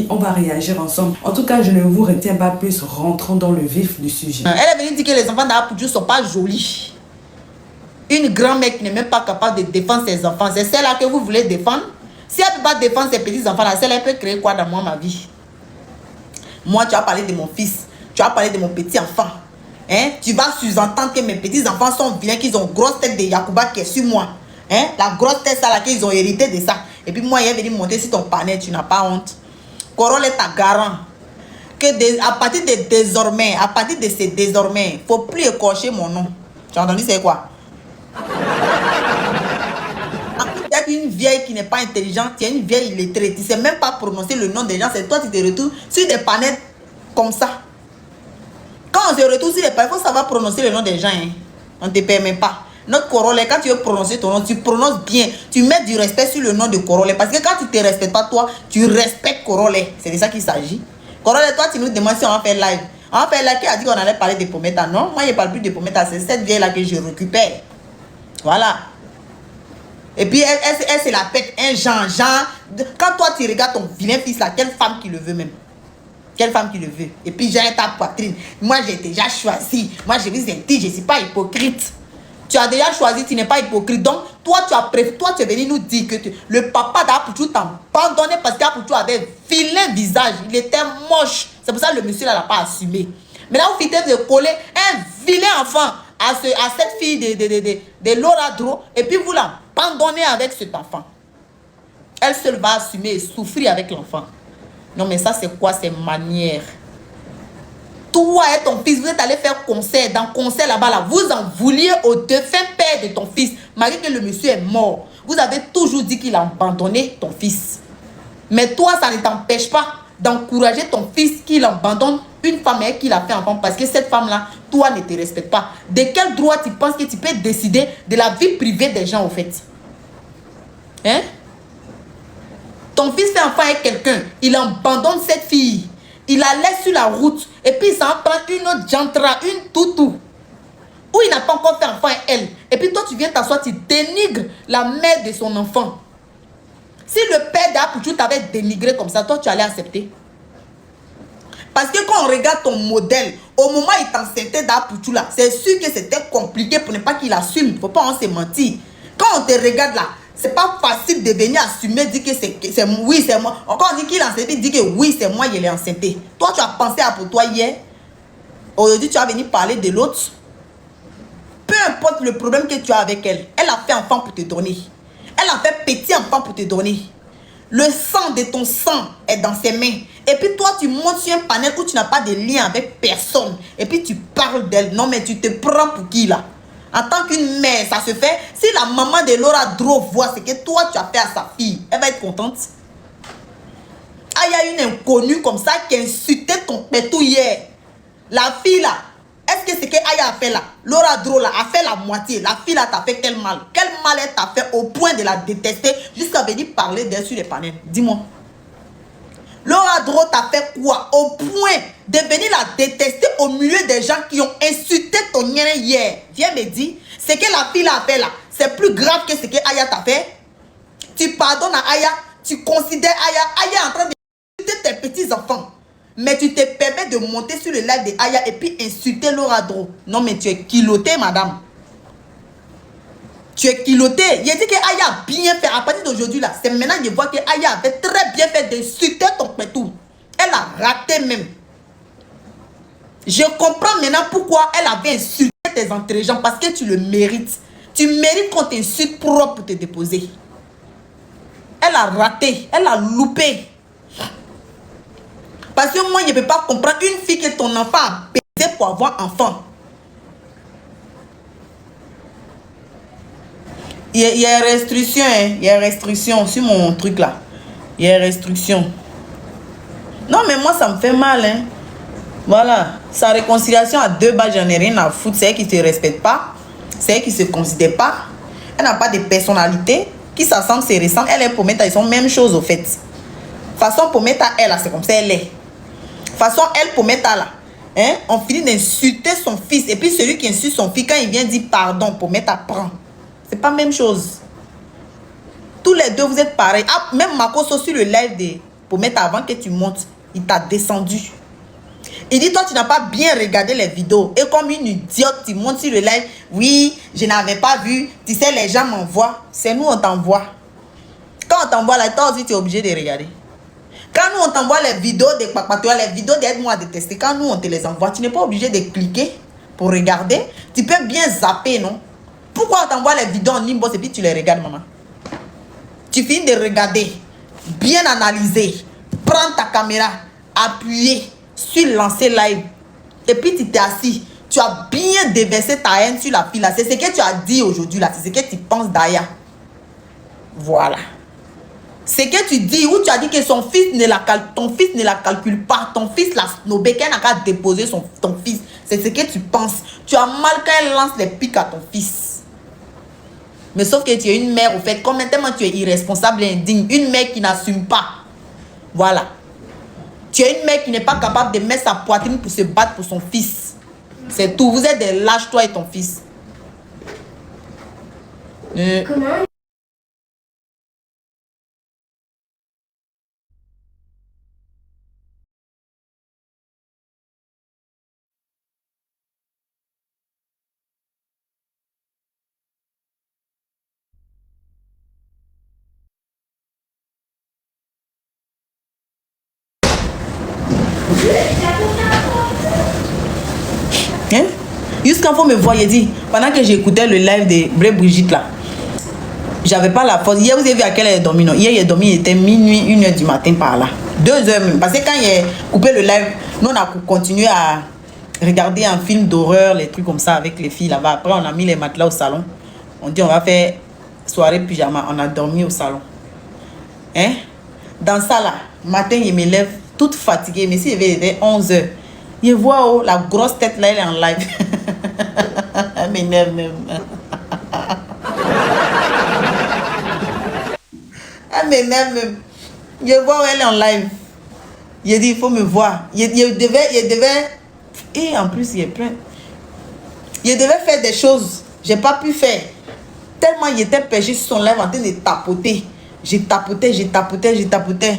On va réagir ensemble. En tout cas, je ne vous retiens pas plus. Rentrons dans le vif du sujet. Elle est venue dire que les enfants d'Apoutou ne sont pas jolis. Une grand-mère qui n'est même pas capable de défendre ses enfants. C'est celle-là que vous voulez défendre. Si elle ne peut pas défendre ses petits-enfants, celle-là peut créer quoi dans moi, ma vie? Moi, tu as parlé de mon fils. Tu as parlé de mon petit-enfant. Hein? Tu vas sous-entendre que mes petits-enfants sont vilains, qu'ils ont grosse tête de Yacouba qui est sur moi. Hein? La grosse tête, ça, là, qu'ils ont hérité de ça. Et puis moi, il est venu monter sur ton panel. Tu n'as pas honte. Corolle est ta garant. À partir de désormais, il ne faut plus écorcher mon nom. Tu as entendu, c'est quoi? Il y a une vieille qui n'est pas intelligente, il y a une vieille illettrée. Tu ne sais même pas prononcer le nom des gens. C'est toi qui te retrouves sur des panels comme ça. Quand on se retrouve sur les panels, il faut savoir prononcer le nom des gens. Hein. On ne te permet pas. Notre Corolle, quand tu veux prononcer ton nom, tu prononces bien. Tu mets du respect sur le nom de Corolle. Parce que quand tu ne te respectes pas, toi, tu respectes Corolle. C'est de ça qu'il s'agit. Corolle, toi, tu nous demandes si on va faire live. On va faire live. Qui a dit qu'on allait parler de Pometa? Non, moi, je ne parle plus de Pometa. C'est cette vieille-là que je récupère. Voilà. Et puis, elle se la pète. Un genre. Quand toi, tu regardes ton vilain fils là, quelle femme qui le veut même? Quelle femme qui le veut? Et puis, j'ai ta poitrine. Moi, j'ai déjà choisi. Moi, je vous ai dit, je ne suis pas hypocrite. Tu as déjà choisi, tu n'es pas hypocrite. Donc, toi, tu es venu nous dire que le papa d'Apoutou t'a abandonné parce qu'Apoutou avait un vilain visage. Il était moche. C'est pour ça que le monsieur là n'a pas assumé. Mais là, vous faites de coller un vilain enfant à cette fille de Laura Dro. Et puis, vous l'abandonnez avec cet enfant. Elle seule va assumer et souffrir avec l'enfant. Non, mais ça, c'est quoi ces manières? Toi et ton fils, vous êtes allé faire concert. Dans concert là-bas, là, vous en vouliez au défunt père de ton fils. Malgré que le monsieur est mort, vous avez toujours dit qu'il a abandonné ton fils. Mais toi, ça ne t'empêche pas d'encourager ton fils qu'il abandonne une femme et qu'il a fait enfant. Parce que cette femme-là, toi, ne te respecte pas. De quel droit tu penses que tu peux décider de la vie privée des gens, au fait? Hein? Ton fils fait enfant avec quelqu'un. Il abandonne cette fille. Il la laisse sur la route. Et puis, il s'en prend une autre jantra, une toutou. Où il n'a pas encore fait enfant avec elle. Et puis, toi, tu viens t'asseoir, tu dénigres la mère de son enfant. Si le père d'Apoutou t'avait dénigré comme ça, toi, tu allais accepter. Parce que quand on regarde ton modèle, au moment où il t'enceintait d'Apoutou là, c'est sûr que c'était compliqué pour ne pas qu'il assume. Il ne faut pas en se mentir. Quand on te regarde là, c'est pas facile de venir assumer, dire que c'est oui, c'est moi. Encore on dit qu'il est enceinté, dit que oui, c'est moi, il est enceinté. Toi, tu as pensé à pour toi hier. Aujourd'hui, tu vas venir parler de l'autre. Peu importe le problème que tu as avec elle, elle a fait enfant pour te donner. Elle a fait petit enfant pour te donner. Le sang de ton sang est dans ses mains. Et puis toi, tu montes sur un panel où tu n'as pas de lien avec personne. Et puis tu parles d'elle. Non, mais tu te prends pour qui là? En tant qu'une mère, ça se fait. Si la maman de Laura Dro voit ce que toi tu as fait à sa fille, elle va être contente. Ah, il y a une inconnue comme ça qui a insulté ton pétou hier. La fille là, est-ce que ce que Aya a fait là, Laura Dro là, a fait la moitié. La fille là t'a fait quel mal? Quel mal elle t'a fait au point de la détester jusqu'à venir parler d'elle sur les panels? Dis-moi. Laura Dro t'a fait quoi? Au point de venir la détester au milieu des gens qui ont insulté ton nien hier. Viens me dire, ce que la fille a fait là, c'est plus grave que ce que Aya t'a fait. Tu pardonnes à Aya, tu considères Aya en train d'insulter tes petits-enfants. Mais tu te permets de monter sur le live de Aya et puis insulter Laura Dro. Non, mais tu es culotté, madame. Tu es culotté. Il a dit que Aya a bien fait. À partir d'aujourd'hui, là, c'est maintenant que je vois que Aya avait très bien fait d'insulter ton pétou. Elle a raté même. Je comprends maintenant pourquoi elle avait insulté tes entrées-gens. Parce que tu le mérites. Tu mérites qu'on t'insulte propre pour te déposer. Elle a raté. Elle a loupé. Parce que moi, je ne peux pas comprendre une fille que ton enfant a baisé pour avoir enfant. Il y a restriction, hein? Il y a restriction sur mon truc là. Il y a restriction. Non, mais moi, ça me fait mal, hein. Voilà. Sa réconciliation à deux bas, j'en ai rien à foutre. C'est elle qui ne se respecte pas. C'est elle qui ne se considère pas. Elle n'a pas de personnalité. Qui s'assemble, c'est récent. Elle est Pometa, ils sont même chose au fait. Façon Pometa, elle, c'est comme ça, elle est. Façon, elle, Pometa, là. Hein? On finit d'insulter son fils. Et puis, celui qui insulte son fils, quand il vient dire pardon, Pometa prend. C'est pas la même chose. Tous les deux, vous êtes pareils. Ah, même Makoso sur le live pour mettre avant que tu montes. Il t'a descendu. Il dit, toi, tu n'as pas bien regardé les vidéos. Et comme une idiote, tu montes sur le live. Oui, je n'avais pas vu. Tu sais, les gens m'envoient. C'est nous, on t'envoie. Quand on t'envoie là, toi aussi, tu es obligé de regarder. Quand nous, on t'envoie les vidéos de Papatois, les vidéos d'Aide-moi à détester, quand nous, on te les envoie, tu n'es pas obligé de cliquer pour regarder. Tu peux bien zapper, non? Pourquoi on t'envoie les vidéos en inbox et puis tu les regardes, maman? Tu finis de regarder, bien analyser, prendre ta caméra, appuyer sur lancer live. Et puis tu t'es assis. Tu as bien déversé ta haine sur la fille là. C'est ce que tu as dit aujourd'hui là. C'est ce que tu penses d'ailleurs. Voilà. C'est que tu dis, où tu as dit que ton fils ne la calcule pas. Ton fils l'a snobé, qu'elle n'a qu'à déposer ton fils. C'est ce que tu penses. Tu as mal quand elle lance les pics à ton fils. Mais sauf que tu es une mère, au fait, comme tellement tu es irresponsable et indigne. Une mère qui n'assume pas. Voilà. Tu es une mère qui n'est pas capable de mettre sa poitrine pour se battre pour son fils. C'est tout. Vous êtes des lâches, toi et ton fils. Comment? Hein? Jusqu'à faut me voir, il dit, pendant que j'écoutais le live de Bré Brigitte là, j'avais pas la force. Hier, vous avez vu à quelle heure il est dormi, non? Hier, il est dormi, il était minuit, 1h du matin par là. 2h même. Parce que quand il a coupé le live, nous on a continué à regarder un film d'horreur, les trucs comme ça avec les filles là-bas. Après, on a mis les matelas au salon. On dit, on va faire soirée pyjama. On a dormi au salon. Hein? Dans ça là, matin, il me lève toute fatiguée. Mais si il était 11h, il voit oh, la grosse tête là, elle est en live. Elle m'énerve même. Elle m'énerve même. Je vois où elle est en live. Il dit, il faut me voir. Il devait... Et en plus, il est plein. Il devait faire des choses. J'ai pas pu faire. Tellement il était perché sur son live en train de tapoter. J'ai tapoté. J'ai tapoté.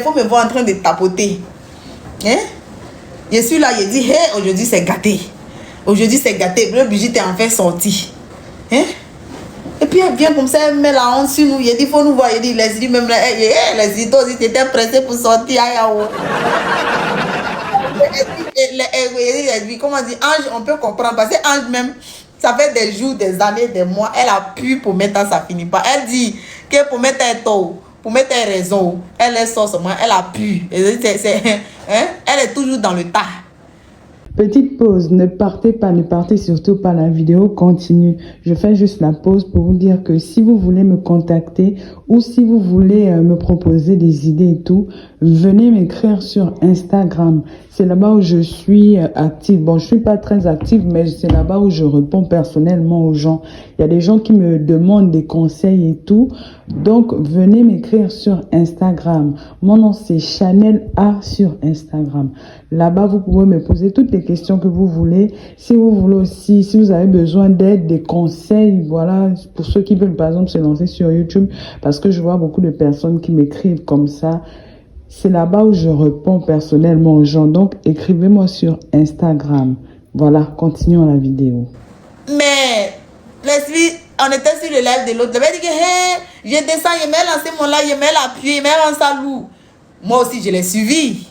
Faut me voir en train de tapoter. Hein? Je suis là, il dit, hey, aujourd'hui c'est gâté. Le Brigitte est enfin sorti. Hein? Et puis elle vient comme ça, elle met la honte sur nous. Il dit, faut nous voir. Il dit, Leslie, même là, Leslie, toi aussi, t'étais pressé pour sortir. Comment dire, Ange, on peut comprendre. Parce que Ange même, ça fait des jours, des années, des mois, elle a pu pour mettre ça finit pas. Elle dit que pour mettre un taux, pour mettre un raison, elle est sortie, elle a pu. Hein? Elle est toujours dans le tas. Petite pause, ne partez surtout pas, la vidéo continue. Je fais juste la pause pour vous dire que si vous voulez me contacter ou si vous voulez me proposer des idées et tout, venez m'écrire sur Instagram. C'est là-bas où je suis active. Bon, je suis pas très active, mais c'est là-bas où je réponds personnellement aux gens. Il y a des gens qui me demandent des conseils et tout. Donc, venez m'écrire sur Instagram. Mon nom, c'est Chanel A sur Instagram. Là-bas, vous pouvez me poser toutes les questions que vous voulez. Si vous voulez aussi, si vous avez besoin d'aide, des conseils, voilà, pour ceux qui veulent, par exemple, se lancer sur YouTube, parce que je vois beaucoup de personnes qui m'écrivent comme ça. C'est là-bas où je réponds personnellement aux gens. Donc, écrivez-moi sur Instagram. Voilà, continuons la vidéo. Mais, Leslie, on était sur le live de l'autre. Il dit que, hey, je descends, il m'a lancé mon live, il m'a appuyé, il m'a lancé à loup. Moi aussi, je l'ai suivi.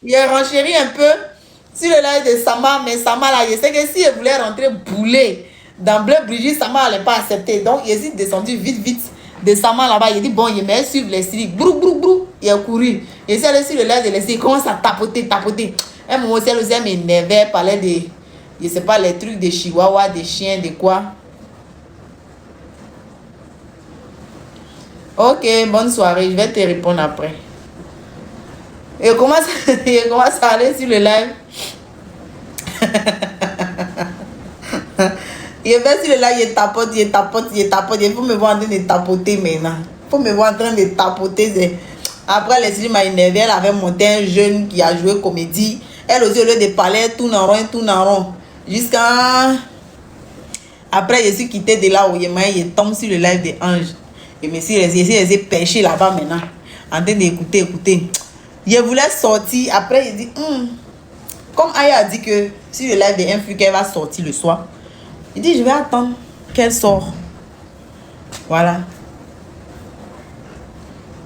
Il a renchéri un peu sur le live de Sama, mais Sama là, je sais que si elle voulait rentrer bouler dans Bleu Brigitte, Sama n'allait pas accepter. Donc, il est descendu vite de Sama là-bas. Il dit, bon, il m'a suivre les séries. Brou. Il a couru. Il est allé sur le live de les séries. Il commence à tapoter. Un moment, elle aussi m'énervait, parlait de, je sais pas, les trucs de chihuahua, des chiens, de quoi. Ok, bonne soirée. Je vais te répondre après. Il commence à aller sur le live. Il va sur le live, il tapote. Il faut me voir en train de tapoter maintenant. Après, les filles m'a énervé. Elle avait monté un jeune qui a joué comédie. Elle aussi, au lieu de parler, elle tourne en rond. Jusqu'à... Après, je suis quitté de là où je tombe sur le live des anges. Et je suis resté pêché là-bas maintenant. En train d'écouter. Je voulais sortir. Après, je dis, comme Aya a dit que sur le live des infus qu'elle va sortir le soir, il dit, je vais attendre qu'elle sorte. Voilà.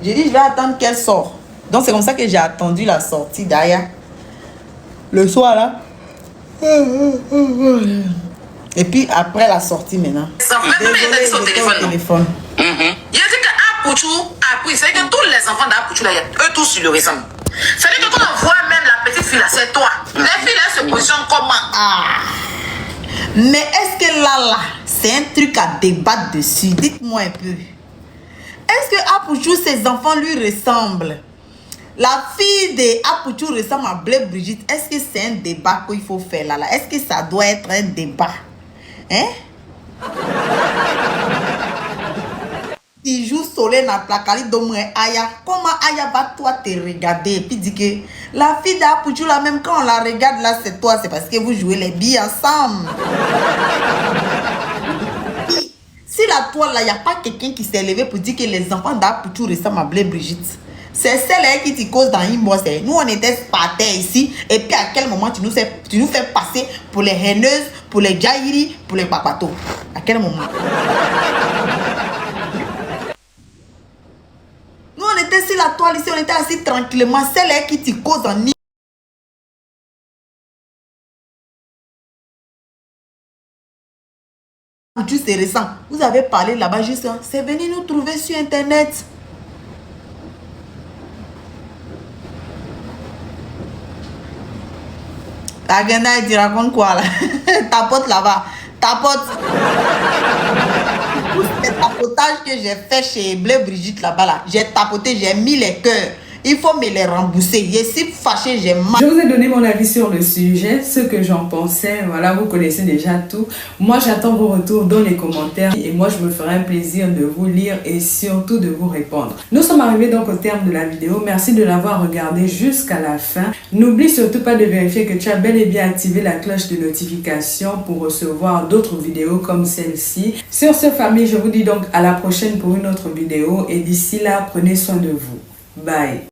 J'ai dit, je vais attendre qu'elle sorte. Donc, c'est comme ça que j'ai attendu la sortie d'Aya. Le soir, là. Et puis, après la sortie, maintenant. Désolé, j'étais au téléphone. Il a dit que Apouchou, c'est que tous les enfants d'Apouchou, là, eux tous sur le ressemblent. C'est-à-dire que quand on voit même la petite fille là, c'est toi. Les filles là se positionnent comment? Mais est-ce que là, c'est un truc à débattre dessus? Dites-moi un peu. Est-ce que Apouchou, ses enfants lui ressemblent? La fille de Apouchou ressemble à Blé Brigitte. Est-ce que c'est un débat qu'il faut faire là? Est-ce que ça doit être un débat? Hein? Il joue soleil dans la placali d'Omre Aya. Comment Aya va toi te regarder et puis dit que la fille d'Apouchou là, même quand on la regarde là, c'est toi, c'est parce que vous jouez les billes ensemble. Si la toile là, il n'y a pas quelqu'un qui s'est levé pour dire que les enfants d'Apouchou ressemblent à Blé Brigitte. C'est celle qui te cause dans une bosse. Nous, on était par terre ici. Et puis, à quel moment tu nous fais passer pour les haineuses, pour les jaïri, pour les papatos? À quel moment? Nous, on était sur la toile ici. On était assis tranquillement. Celle qui te cause en juste récent. Vous avez parlé là-bas juste. C'est venu nous trouver sur Internet. La Ganda, tu racontes quoi là? Tapote là-bas. Tapote. Tout ce tapotage que j'ai fait chez Blé Brigitte là-bas là. J'ai tapoté, j'ai mis les cœurs. Il faut me les rembourser. Je suis fâché, j'ai mal. Je vous ai donné mon avis sur le sujet, ce que j'en pensais. Voilà, vous connaissez déjà tout. Moi, j'attends vos retours dans les commentaires. Et moi, je me ferai un plaisir de vous lire et surtout de vous répondre. Nous sommes arrivés donc au terme de la vidéo. Merci de l'avoir regardé jusqu'à la fin. N'oublie surtout pas de vérifier que tu as bel et bien activé la cloche de notification pour recevoir d'autres vidéos comme celle-ci. Sur ce, famille, je vous dis donc à la prochaine pour une autre vidéo. Et d'ici là, prenez soin de vous. Bye.